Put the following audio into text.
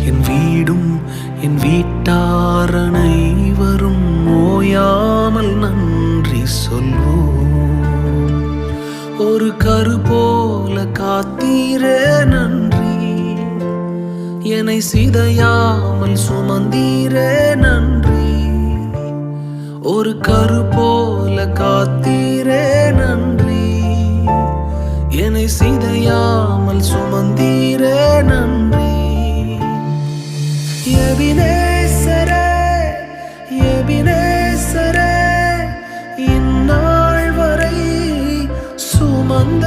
என் வீடும் என் வீட்டார் அனைவரும் ஓயாமல் நன்றி சொல்வோம். ஒரு கரு போல காத்தீரே நன்றி, என்னை சிதையாமல் சுமந்தீரே நன்றி. ஒரு கரு போல காத்தீரே நன்றி, என்னை சிதையாமல் சுமந்தீரே நன்றி. எபினேசரே எபினேசரே, இந்நாள் வரை சுமந்த